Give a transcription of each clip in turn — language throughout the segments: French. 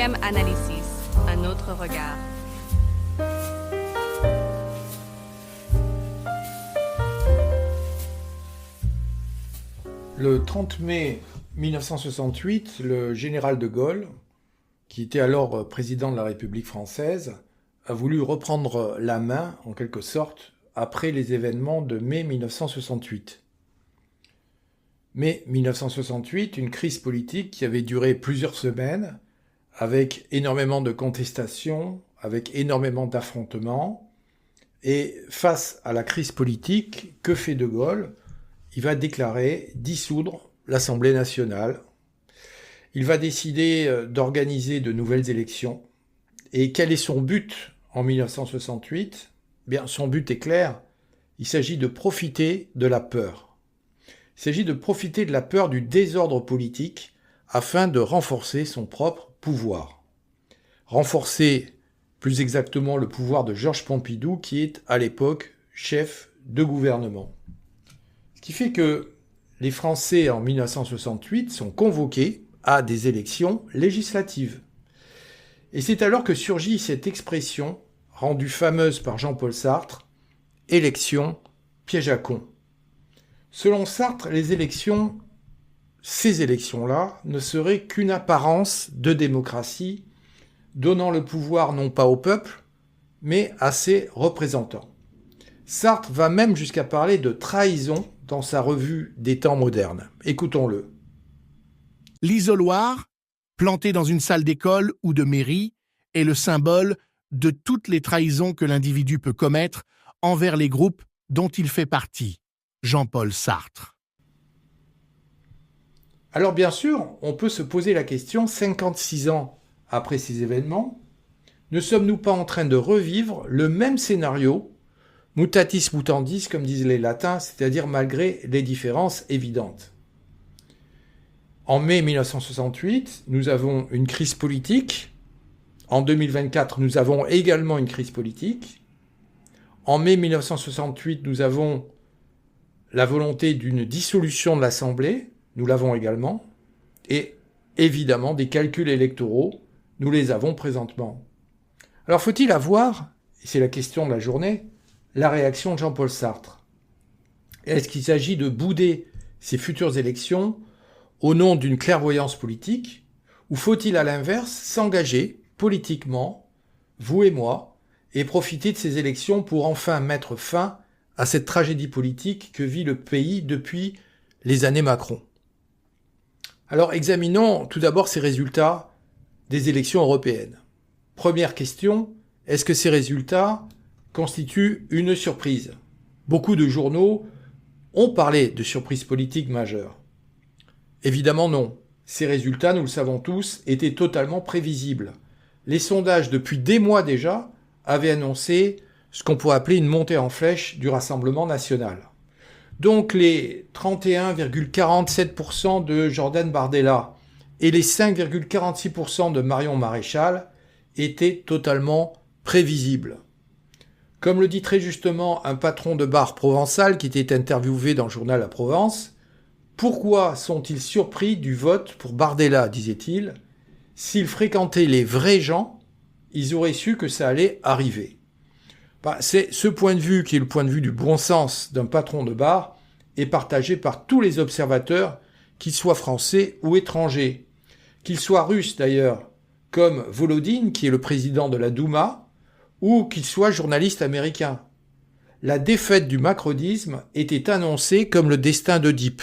4e Analysis, un autre regard. Le 30 mai 1968, le général de Gaulle, qui était alors président de la République française, a voulu reprendre la main, en quelque sorte, après les événements de mai 1968. Mai 1968, une crise politique qui avait duré plusieurs semaines, avec énormément de contestations, avec énormément d'affrontements. Et face à la crise politique, que fait de Gaulle ? Il va déclarer dissoudre l'Assemblée nationale. Il va décider d'organiser de nouvelles élections. Et quel est son but en 1968 ? Bien, son but est clair. Il s'agit de profiter de la peur. Il s'agit de profiter de la peur du désordre politique afin de renforcer son propre pouvoir. Renforcer plus exactement le pouvoir de Georges Pompidou, qui est à l'époque chef de gouvernement. Ce qui fait que les Français en 1968 sont convoqués à des élections législatives. Et c'est alors que surgit cette expression, rendue fameuse par Jean-Paul Sartre, « élection, piège à con ». Selon Sartre, ces élections-là, ne seraient qu'une apparence de démocratie, donnant le pouvoir non pas au peuple, mais à ses représentants. Sartre va même jusqu'à parler de trahison dans sa revue des temps modernes. Écoutons-le. L'isoloir, planté dans une salle d'école ou de mairie, est le symbole de toutes les trahisons que l'individu peut commettre envers les groupes dont il fait partie. Jean-Paul Sartre. Alors bien sûr, on peut se poser la question, 56 ans après ces événements, ne sommes-nous pas en train de revivre le même scénario, mutatis mutandis, comme disent les latins, c'est-à-dire malgré les différences évidentes. En mai 1968, nous avons une crise politique. En 2024, nous avons également une crise politique. En mai 1968, nous avons la volonté d'une dissolution de l'Assemblée, nous l'avons également. Et évidemment, des calculs électoraux, nous les avons présentement. Alors faut-il avoir, et c'est la question de la journée, la réaction de Jean-Paul Sartre ? Est-ce qu'il s'agit de bouder ces futures élections au nom d'une clairvoyance politique, ou faut-il à l'inverse s'engager politiquement, vous et moi, et profiter de ces élections pour enfin mettre fin à cette tragédie politique que vit le pays depuis les années Macron ? Alors examinons tout d'abord ces résultats des élections européennes. Première question, est-ce que ces résultats constituent une surprise ? Beaucoup de journaux ont parlé de surprise politique majeure. Évidemment non. Ces résultats, nous le savons tous, étaient totalement prévisibles. Les sondages, depuis des mois déjà, avaient annoncé ce qu'on pourrait appeler une montée en flèche du Rassemblement national. Donc les 31,47% de Jordan Bardella et les 5,46% de Marion Maréchal étaient totalement prévisibles. Comme le dit très justement un patron de bar provençal qui était interviewé dans le journal La Provence, « Pourquoi sont-ils surpris du vote pour Bardella ?» disait-il. « S'ils fréquentaient les vrais gens, ils auraient su que ça allait arriver. » C'est ce point de vue qui est le point de vue du bon sens d'un patron de bar et partagé par tous les observateurs, qu'ils soient français ou étrangers. Qu'ils soient russes d'ailleurs, comme Volodine, qui est le président de la Douma, ou qu'ils soient journalistes américains. La défaite du macronisme était annoncée comme le destin d'Oedipe.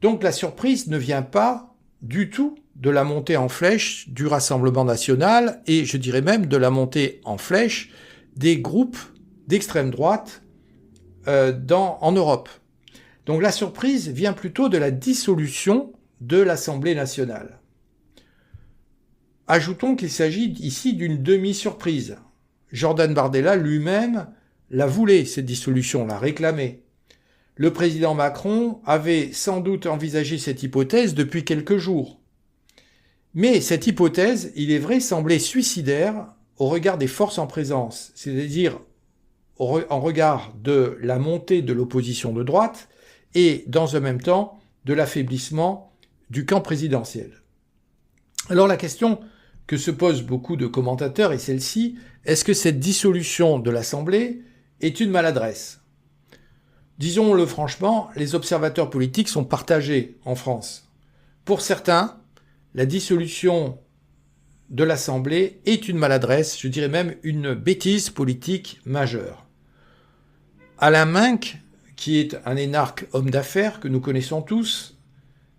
Donc la surprise ne vient pas du tout de la montée en flèche du Rassemblement national et je dirais même de la montée en flèche des groupes d'extrême droite en Europe. Donc la surprise vient plutôt de la dissolution de l'Assemblée nationale. Ajoutons qu'il s'agit ici d'une demi-surprise. Jordan Bardella lui-même la voulait, cette dissolution, l'a réclamée. Le président Macron avait sans doute envisagé cette hypothèse depuis quelques jours. Mais cette hypothèse, il est vrai, semblait suicidaire au regard des forces en présence, c'est-à-dire en regard de la montée de l'opposition de droite et, dans un même temps, de l'affaiblissement du camp présidentiel. Alors la question que se posent beaucoup de commentateurs est celle-ci: est-ce que cette dissolution de l'Assemblée est une maladresse ? Disons-le franchement, les observateurs politiques sont partagés en France. Pour certains, la dissolution de l'Assemblée est une maladresse, je dirais même une bêtise politique majeure. Alain Minc, qui est un énarque homme d'affaires que nous connaissons tous,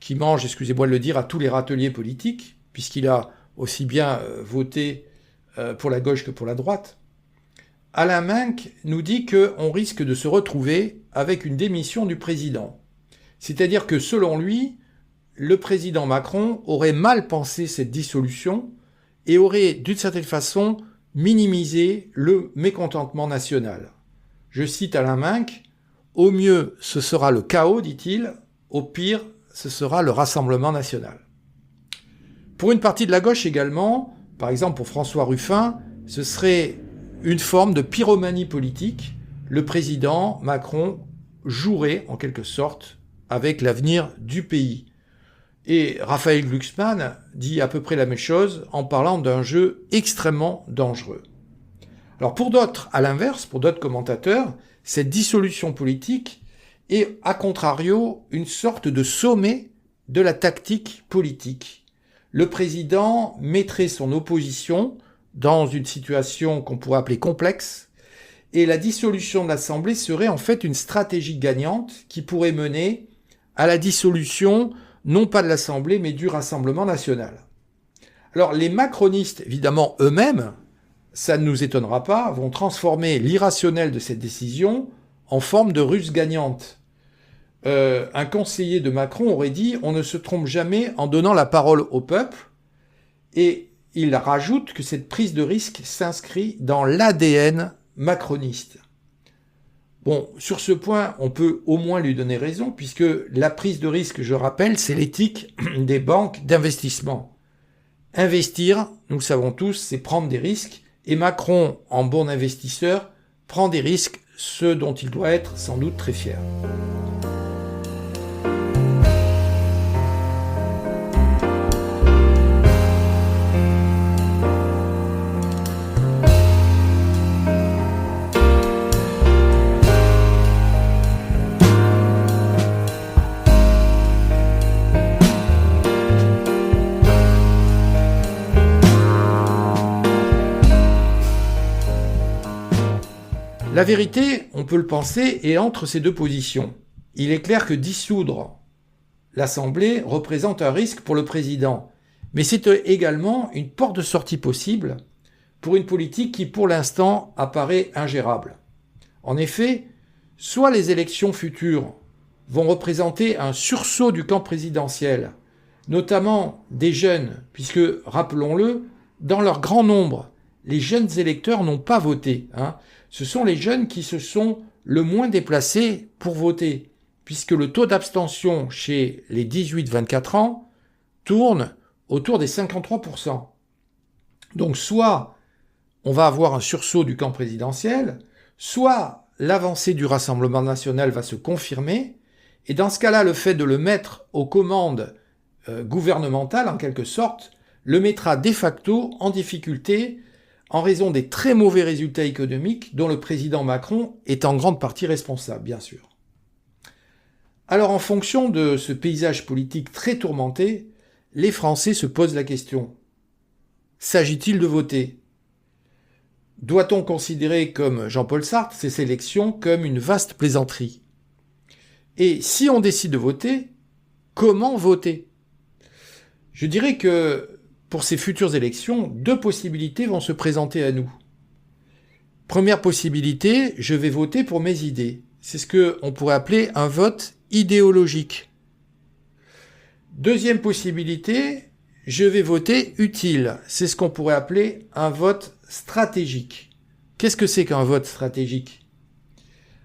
qui mange, excusez-moi de le dire, à tous les râteliers politiques, puisqu'il a aussi bien voté pour la gauche que pour la droite, Alain Minc nous dit qu'on risque de se retrouver avec une démission du président. C'est-à-dire que selon lui, le président Macron aurait mal pensé cette dissolution et aurait d'une certaine façon minimisé le mécontentement national. Je cite Alain Minc: « Au mieux, ce sera le chaos, dit-il, au pire, ce sera le Rassemblement national. » Pour une partie de la gauche également, par exemple pour François Ruffin, ce serait une forme de pyromanie politique. Le président Macron jouerait en quelque sorte avec l'avenir du pays. Et Raphaël Glucksmann dit à peu près la même chose en parlant d'un jeu extrêmement dangereux. Alors pour d'autres, à l'inverse, pour d'autres commentateurs, cette dissolution politique est à contrario une sorte de sommet de la tactique politique. Le président mettrait son opposition dans une situation qu'on pourrait appeler complexe, et la dissolution de l'Assemblée serait en fait une stratégie gagnante qui pourrait mener à la dissolution non pas de l'Assemblée mais du Rassemblement national. Alors les macronistes, évidemment eux-mêmes, ça ne nous étonnera pas, vont transformer l'irrationnel de cette décision en forme de ruse gagnante. Un conseiller de Macron aurait dit « on ne se trompe jamais en donnant la parole au peuple » et il rajoute que cette prise de risque s'inscrit dans l'ADN macroniste. Bon, sur ce point, on peut au moins lui donner raison, puisque la prise de risque, je rappelle, c'est l'éthique des banques d'investissement. Investir, nous le savons tous, c'est prendre des risques, et Macron, en bon investisseur, prend des risques, ce dont il doit être sans doute très fier. La vérité, on peut le penser, est entre ces deux positions. Il est clair que dissoudre l'Assemblée représente un risque pour le président, mais c'est également une porte de sortie possible pour une politique qui, pour l'instant, apparaît ingérable. En effet, soit les élections futures vont représenter un sursaut du camp présidentiel, notamment des jeunes, puisque, rappelons-le, dans leur grand nombre, les jeunes électeurs n'ont pas voté. Ce sont les jeunes qui se sont le moins déplacés pour voter, puisque le taux d'abstention chez les 18-24 ans tourne autour des 53%. Donc soit on va avoir un sursaut du camp présidentiel, soit l'avancée du Rassemblement national va se confirmer, et dans ce cas-là, le fait de le mettre aux commandes gouvernementales, en quelque sorte, le mettra de facto en difficulté en raison des très mauvais résultats économiques dont le président Macron est en grande partie responsable, bien sûr. Alors, en fonction de ce paysage politique très tourmenté, les Français se posent la question: s'agit-il de voter ? Doit-on considérer, comme Jean-Paul Sartre, ces élections comme une vaste plaisanterie ? Et si on décide de voter, comment voter ? Je dirais que pour ces futures élections, deux possibilités vont se présenter à nous. Première possibilité, je vais voter pour mes idées. C'est ce qu'on pourrait appeler un vote idéologique. Deuxième possibilité, je vais voter utile. C'est ce qu'on pourrait appeler un vote stratégique. Qu'est-ce que c'est qu'un vote stratégique ?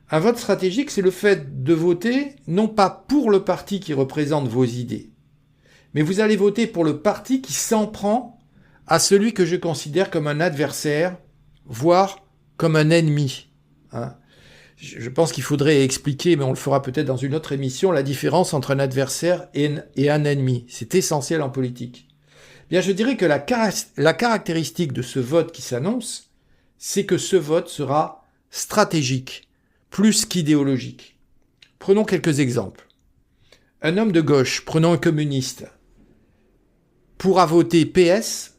Un vote stratégique, c'est le fait de voter non pas pour le parti qui représente vos idées, mais vous allez voter pour le parti qui s'en prend à celui que je considère comme un adversaire, voire comme un ennemi. Je pense qu'il faudrait expliquer, mais on le fera peut-être dans une autre émission, la différence entre un adversaire et un ennemi. C'est essentiel en politique. Bien, je dirais que la caractéristique de ce vote qui s'annonce, c'est que ce vote sera stratégique, plus qu'idéologique. Prenons quelques exemples. Un homme de gauche, prenons un communiste, pourra voter PS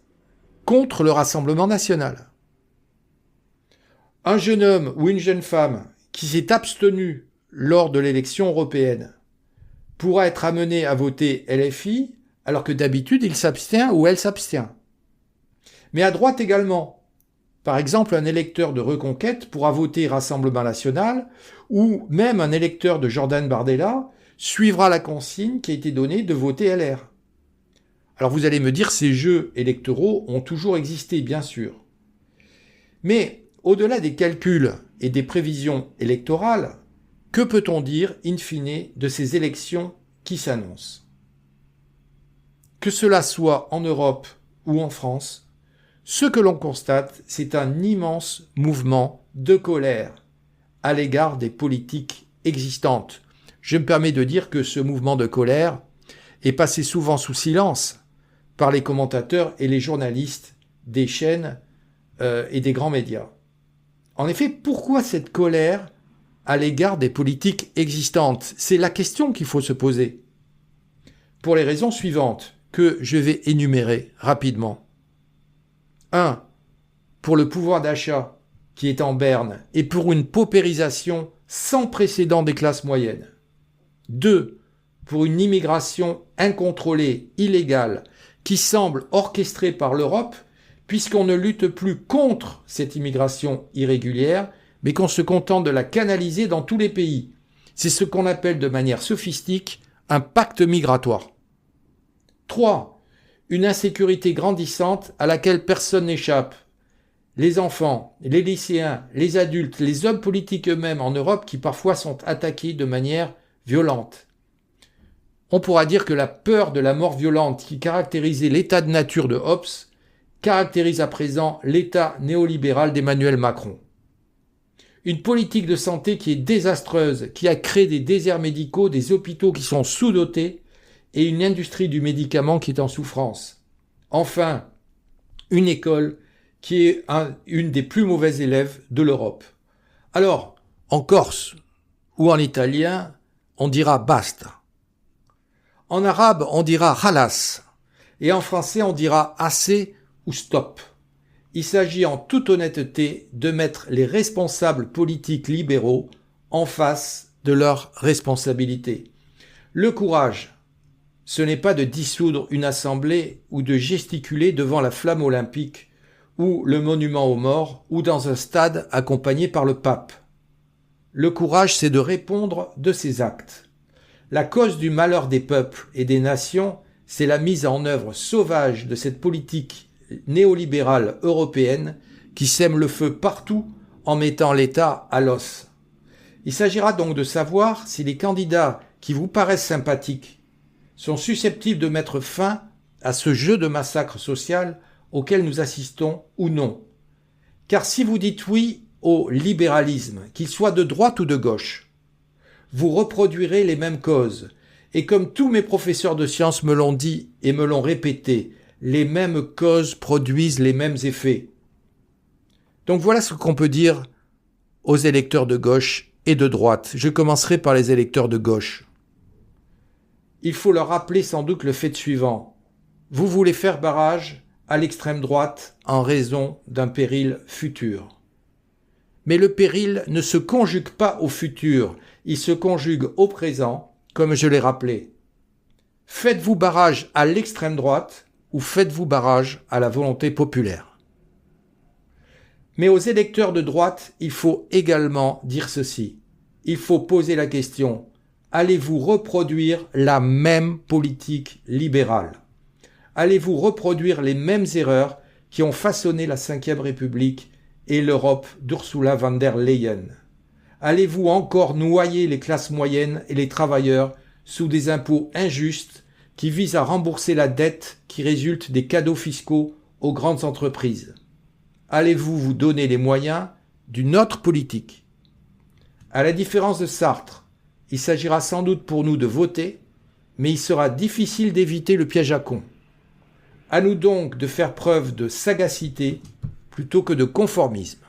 contre le Rassemblement national. Un jeune homme ou une jeune femme qui s'est abstenu lors de l'élection européenne pourra être amené à voter LFI alors que d'habitude il s'abstient ou elle s'abstient. Mais à droite également. Par exemple, un électeur de Reconquête pourra voter Rassemblement national ou même un électeur de Jordan Bardella suivra la consigne qui a été donnée de voter LR. Alors vous allez me dire, ces jeux électoraux ont toujours existé, bien sûr. Mais au-delà des calculs et des prévisions électorales, que peut-on dire, in fine, de ces élections qui s'annoncent ? Que cela soit en Europe ou en France, ce que l'on constate, c'est un immense mouvement de colère à l'égard des politiques existantes. Je me permets de dire que ce mouvement de colère est passé souvent sous silence par les commentateurs et les journalistes des chaînes et des grands médias. En effet, pourquoi cette colère à l'égard des politiques existantes ? C'est la question qu'il faut se poser. Pour les raisons suivantes, que je vais énumérer rapidement. 1. Pour le pouvoir d'achat qui est en berne et pour une paupérisation sans précédent des classes moyennes. 2. Pour une immigration incontrôlée, illégale, qui semble orchestrée par l'Europe, puisqu'on ne lutte plus contre cette immigration irrégulière, mais qu'on se contente de la canaliser dans tous les pays. C'est ce qu'on appelle de manière sophistique un pacte migratoire. 3. Une insécurité grandissante à laquelle personne n'échappe. Les enfants, les lycéens, les adultes, les hommes politiques eux-mêmes en Europe qui parfois sont attaqués de manière violente. On pourra dire que la peur de la mort violente qui caractérisait l'état de nature de Hobbes caractérise à présent l'état néolibéral d'Emmanuel Macron. Une politique de santé qui est désastreuse, qui a créé des déserts médicaux, des hôpitaux qui sont sous-dotés et une industrie du médicament qui est en souffrance. Enfin, une école qui est une des plus mauvaises élèves de l'Europe. Alors, en corse ou en italien, on dira basta. En arabe, on dira halas. Et en français, on dira assez ou stop. Il s'agit en toute honnêteté de mettre les responsables politiques libéraux en face de leurs responsabilités. Le courage, ce n'est pas de dissoudre une assemblée ou de gesticuler devant la flamme olympique ou le monument aux morts ou dans un stade accompagné par le pape. Le courage, c'est de répondre de ses actes. La cause du malheur des peuples et des nations, c'est la mise en œuvre sauvage de cette politique néolibérale européenne qui sème le feu partout en mettant l'État à l'os. Il s'agira donc de savoir si les candidats qui vous paraissent sympathiques sont susceptibles de mettre fin à ce jeu de massacre social auquel nous assistons ou non. Car si vous dites oui au libéralisme, qu'il soit de droite ou de gauche, vous reproduirez les mêmes causes. Et comme tous mes professeurs de sciences me l'ont dit et me l'ont répété, les mêmes causes produisent les mêmes effets. Donc voilà ce qu'on peut dire aux électeurs de gauche et de droite. Je commencerai par les électeurs de gauche. Il faut leur rappeler sans doute le fait suivant. Vous voulez faire barrage à l'extrême droite en raison d'un péril futur. Mais le péril ne se conjugue pas au futur, il se conjugue au présent, comme je l'ai rappelé. Faites-vous barrage à l'extrême droite ou faites-vous barrage à la volonté populaire. Mais aux électeurs de droite, il faut également dire ceci. Il faut poser la question, allez-vous reproduire la même politique libérale ? Allez-vous reproduire les mêmes erreurs qui ont façonné la Ve République et l'Europe d'Ursula von der Leyen ? Allez-vous encore noyer les classes moyennes et les travailleurs sous des impôts injustes qui visent à rembourser la dette qui résulte des cadeaux fiscaux aux grandes entreprises ? Allez-vous vous donner les moyens d'une autre politique ? À la différence de Sartre, il s'agira sans doute pour nous de voter, mais il sera difficile d'éviter le piège à con. À nous donc de faire preuve de sagacité plutôt que de conformisme.